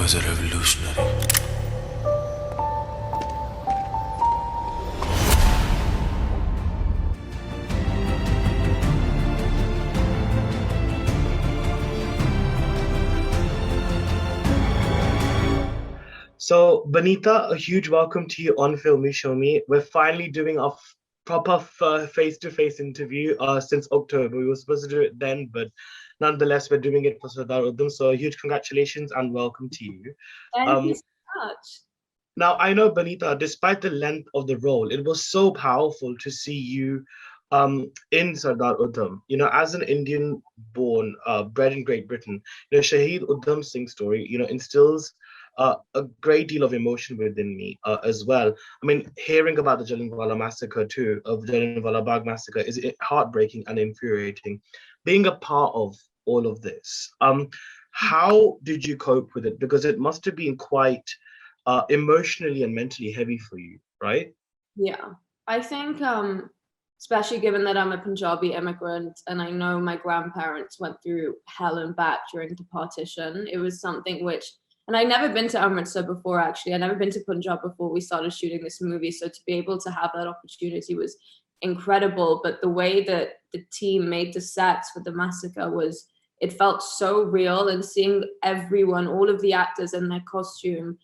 was a revolutionary. So, Banita, a huge welcome to you on Filme Shilmy. We're finally doing our proper face-to-face interview since October. We were supposed to do it then, but nonetheless, we're doing it for Sardar Udham. So, a huge congratulations and welcome to you. Thank you so much. Now, I know, Banita, despite the length of the role, it was so powerful to see you in Sardar Udham. You know, as an Indian born, bred in Great Britain, you know, Shahid Udham Singh's story, you know, instills a great deal of emotion within me as well. I mean, hearing about the Jallianwalla massacre too, of Jallianwalla Bagh massacre, is heartbreaking and infuriating. Being a part of all of this, how did you cope with it? Because it must have been quite emotionally and mentally heavy for you, right? Yeah, I think, especially given that I'm a Punjabi immigrant and I know my grandparents went through hell and back during the partition, it was something which, and I'd never been to Amritsar before, actually. I'd never been to Punjab before we started shooting this movie. So to be able to have that opportunity was incredible. But the way that the team made the sets for the massacre was, it felt so real. And seeing everyone, all of the actors in their costume,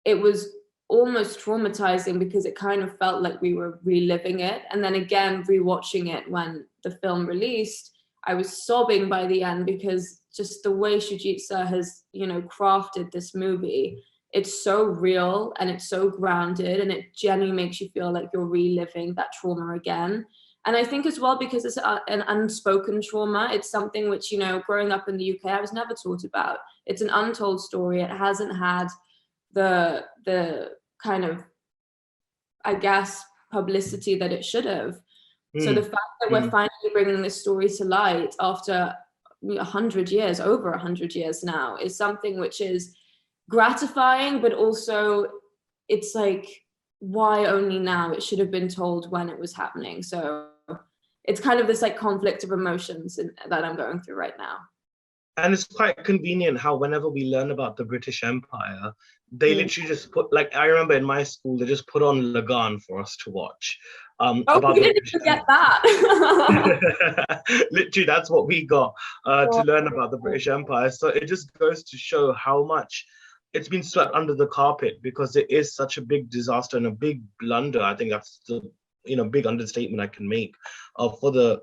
it was almost traumatizing because it kind of felt like we were reliving it. And then again, rewatching it when the film released, I was sobbing by the end because just the way Shoojit Sir has, you know, crafted this movie, it's so real and it's so grounded and it genuinely makes you feel like you're reliving that trauma again. And I think as well, because it's an unspoken trauma, it's something which, you know, growing up in the UK, I was never taught about. It's an untold story. It hasn't had the kind of, I guess, publicity that it should have. So the fact that we're finally bringing this story to light after 100 years, over 100 years now, is something which is gratifying, but also it's like, why only now? It should have been told when it was happening. So it's kind of this like conflict of emotions that I'm going through right now. And it's quite convenient how whenever we learn about the British Empire, they literally just put, like, I remember in my school, they just put on Lagan for us to watch. About we the didn't forget that. Literally, that's what we got to learn about the British Empire. So it just goes to show how much it's been swept under the carpet because it is such a big disaster and a big blunder. I think that's the big understatement I can make for the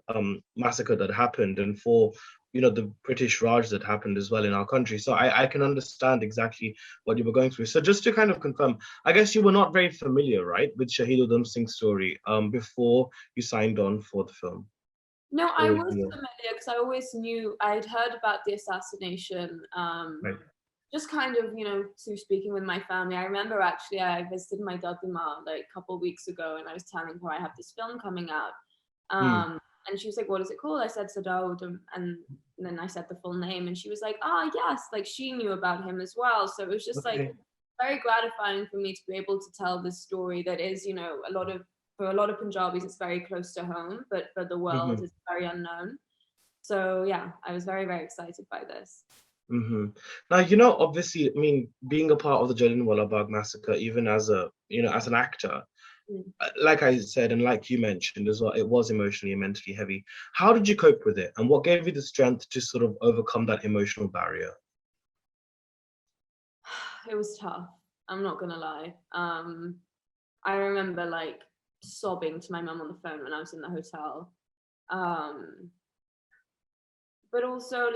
massacre that happened and for the British Raj that happened as well in our country. So I can understand exactly what you were going through. So just to kind of confirm, I guess you were not very familiar, right, with Shahid Udham Singh's story before you signed on for the film? No, I was familiar because I always knew, I'd heard about the assassination, Right. just kind of, through speaking with my family. I remember actually I visited my dadima like a couple of weeks ago and I was telling her I have this film coming out. And she was like, what is it called? I said Sardar Udham, and then I said the full name, and she was like, yes, like she knew about him as well. So it was just like very gratifying for me to be able to tell this story that is, for a lot of Punjabis, it's very close to home, but for the world, it's very unknown. So yeah, I was very, very excited by this. Now, obviously, I mean, being a part of the Jallianwalla Bagh massacre, even as as an actor, like I said, and like you mentioned as well, it was emotionally and mentally heavy. How did you cope with it? And what gave you the strength to sort of overcome that emotional barrier? It was tough. I'm not going to lie. I remember like sobbing to my mum on the phone when I was in the hotel. But also,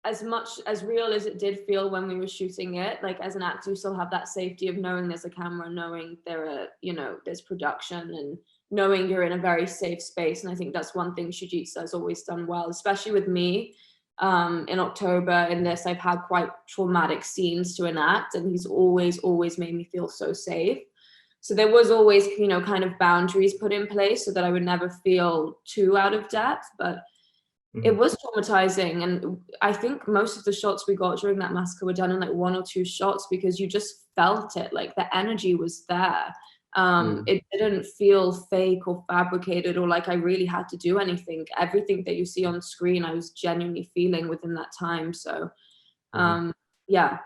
as much as real as it did feel when we were shooting it, like as an actor, you still have that safety of knowing there's a camera, knowing there's production, and knowing you're in a very safe space. And I think that's one thing Shoojit has always done well, especially with me. In October, in this, I've had quite traumatic scenes to enact, and he's always made me feel so safe. So there was always, kind of boundaries put in place so that I would never feel too out of depth, but it was traumatizing. And I think most of the shots we got during that massacre were done in like 1 or 2 shots because you just felt it, like the energy was there. It didn't feel fake or fabricated or like I really had to do anything. Everything that you see on screen, I was genuinely feeling within that time. So yeah,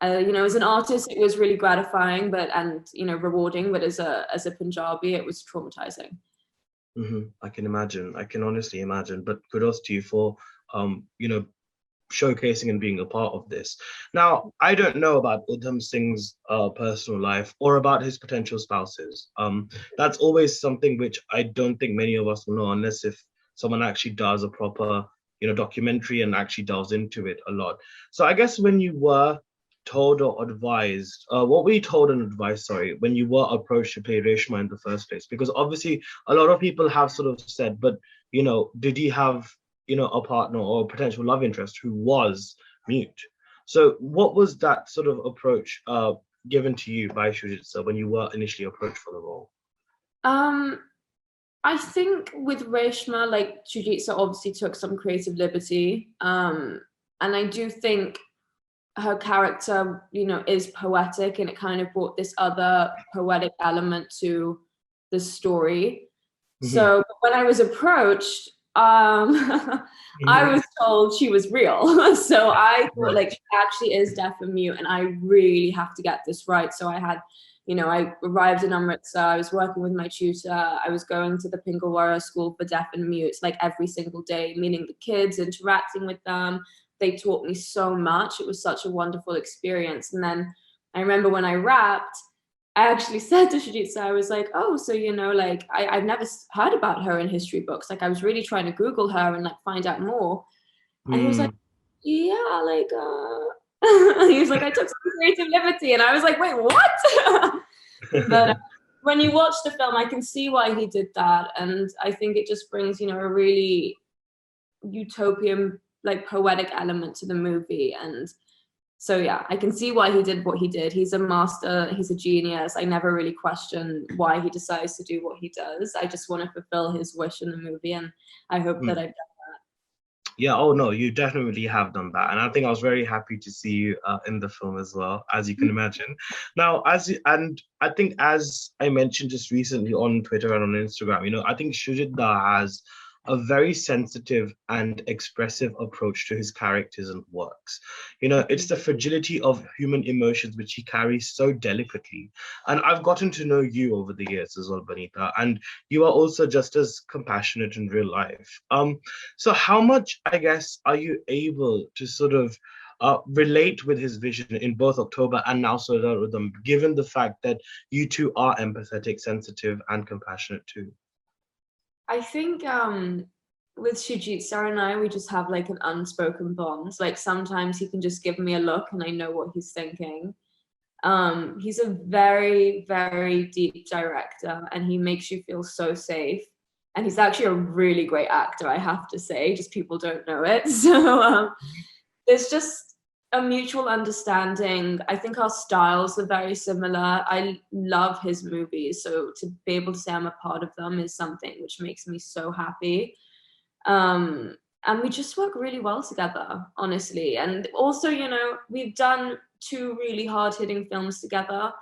you know, as an artist, it was really gratifying, and you know, rewarding. But as a Punjabi, it was traumatizing. I can imagine. I can honestly imagine. But kudos to you for you know, showcasing and being a part of this. Now, I don't know about Udham Singh's personal life or about his potential spouses. That's always something which I don't think many of us will know unless if someone actually does a proper, you know, documentary and actually delves into it a lot. So I guess when you were told or advised, what were you told and advised, sorry, when you were approached to play Reshma in the first place? Because obviously a lot of people have sort of said, but, you know, did he have, you know, a partner or a potential love interest who was mute? So what was that sort of approach given to you by Shoojit Sir when you were initially approached for the role? Um, I think with Reshma, like Shoojit obviously took some creative liberty, and I do think her character, you know, is poetic, and it kind of brought this other poetic element to the story. Hmm. So when I was approached, I was told she was real. So I thought Right. like she actually is deaf and mute, and I really have to get this right. So I had, you know, I arrived in Amritsar. I was working with my tutor. I was going to the Pingalwara School for Deaf and Mutes like every single day, meeting the kids, interacting with them. They taught me so much. It was such a wonderful experience. And then I remember when I wrapped, I actually said to Shoojit, I was like, oh, so, you know, like I've never heard about her in history books. Like I was really trying to Google her and like find out more. And he was like, Mm. yeah, like, he was like, I took some creative liberty. And I was like, wait, what? But when you watch the film, I can see why he did that. And I think it just brings, you know, a really utopian, like poetic element to the movie. And so yeah, I can see why he did what he did. He's a master, he's a genius. I never really question why he decides to do what he does. I just want to fulfill his wish in the movie, and I hope that I've done. Yeah, oh no, you definitely have done that. And I think I was very happy to see you in the film as well, as you can imagine. Now, and I think as I mentioned just recently on Twitter and on Instagram, you know, I think Shoojit has a very sensitive and expressive approach to his characters and works. You know, it's the fragility of human emotions which he carries so delicately. And I've gotten to know you over the years as well, Banita, and you are also just as compassionate in real life. So how much, I guess, are you able to sort of relate with his vision in both October and now Sardar Udham, given the fact that you two are empathetic, sensitive, and compassionate too? I think with Shoojit and I, we just have like an unspoken bond. Like sometimes he can just give me a look and I know what he's thinking. He's a very, very deep director, and he makes you feel so safe. And he's actually a really great actor, I have to say, just people don't know it. So there's just a mutual understanding. I think our styles are very similar. I love his movies, so to be able to say I'm a part of them is something which makes me so happy. Um, and we just work really well together, honestly. And also, you know, we've done two really hard-hitting films together,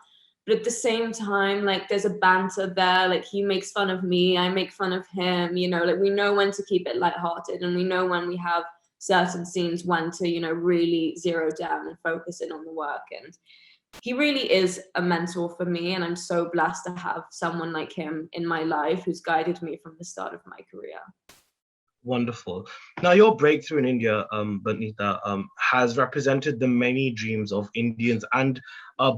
but at the same time, like there's a banter there. Like he makes fun of me, I make fun of him. You know, like we know when to keep it lighthearted, and we know when we have certain scenes when to, you know, really zero down and focus in on the work. And he really is a mentor for me, and I'm so blessed to have someone like him in my life who's guided me from the start of my career. Wonderful. Now, your breakthrough in India, Banita, has represented the many dreams of Indians and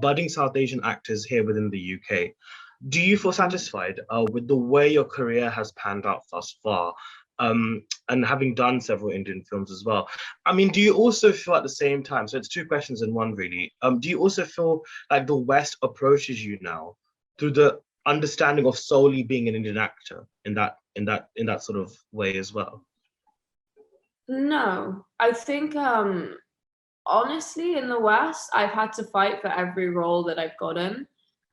budding South Asian actors here within the UK. Do you feel satisfied with the way your career has panned out thus far? And having done several Indian films as well. I mean, do you also feel at the same time, so it's two questions in one really, do you also feel like the West approaches you now through the understanding of solely being an Indian actor in that sort of way as well? No, I think honestly, in the West, I've had to fight for every role that I've gotten.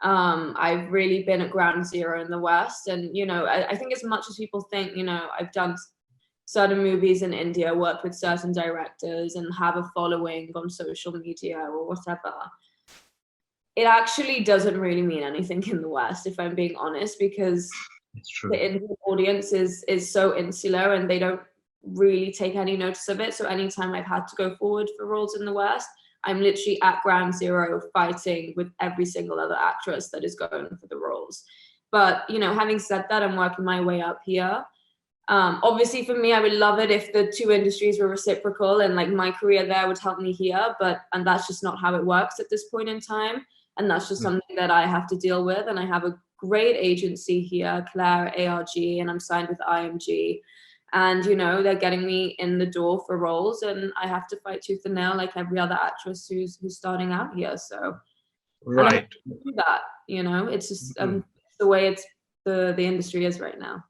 I've really been at ground zero in the West. And, you know, I think as much as people think, you know, I've done certain movies in India, worked with certain directors, and have a following on social media or whatever, it actually doesn't really mean anything in the West, if I'm being honest, because It's the true. Indian audience is so insular and they don't really take any notice of it. So anytime I've had to go forward for roles in the West, I'm literally at ground zero fighting with every single other actress that is going for the roles. But, you know, having said that, I'm working my way up here. Obviously for me, I would love it if the two industries were reciprocal and like my career there would help me here, and that's just not how it works at this point in time. And that's just something that I have to deal with. And I have a great agency here, Claire ARG, and I'm signed with IMG. And, you know, they're getting me in the door for roles, and I have to fight tooth and nail like every other actress who's starting out here. So, Right. And I have to do that, you know, it's just the way the industry is right now.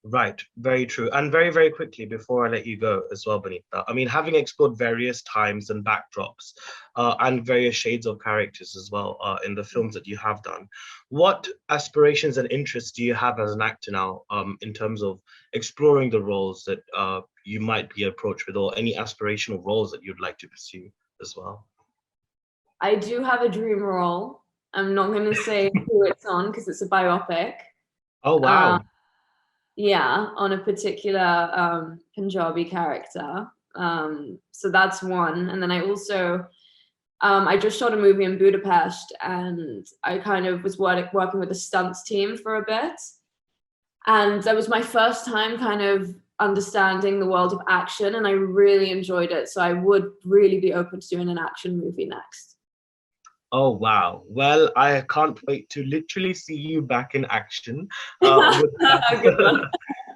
Right, very true. And very, very quickly before I let you go as well, Banita, I mean, having explored various times and backdrops and various shades of characters as well in the films that you have done, what aspirations and interests do you have as an actor now in terms of exploring the roles that you might be approached with, or any aspirational roles that you'd like to pursue as well? I do have a dream role. I'm not going to say who it's on because it's a biopic. Oh, wow. Yeah, on a particular Punjabi character. So that's one. And then I also, I just shot a movie in Budapest, and I kind of was working with a stunts team for a bit. And that was my first time kind of understanding the world of action, and I really enjoyed it. So I would really be open to doing an action movie next. Oh, wow. Well, I can't wait to literally see you back in action with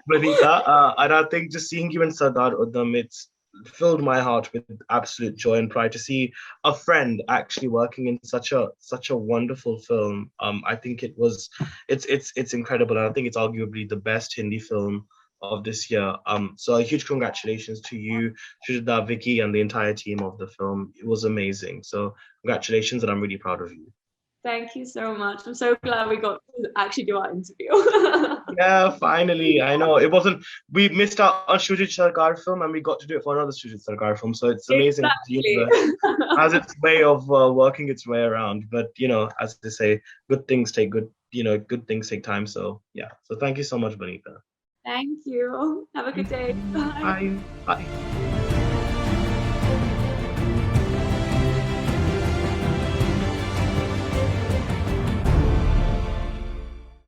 Banita. And I think just seeing you in Sardar Udham, it's filled my heart with absolute joy and pride to see a friend actually working in such a wonderful film. I think it's incredible, and I think it's arguably the best Hindi film of this year. So a huge congratulations to you, Shoojit, Vicky, and the entire team of the film. It was amazing. So congratulations, and I'm really proud of you. Thank you so much. I'm so glad we got to actually do our interview. Yeah, finally. I know we missed out on Shoojit Sircar film, and we got to do it for another Shoojit Sircar film. So it's amazing. Exactly. The universe has its way of working its way around. But, you know, as they say, good things take time. So yeah. So thank you so much, Banita. Thank you. Have a good day. Bye. Bye. Bye.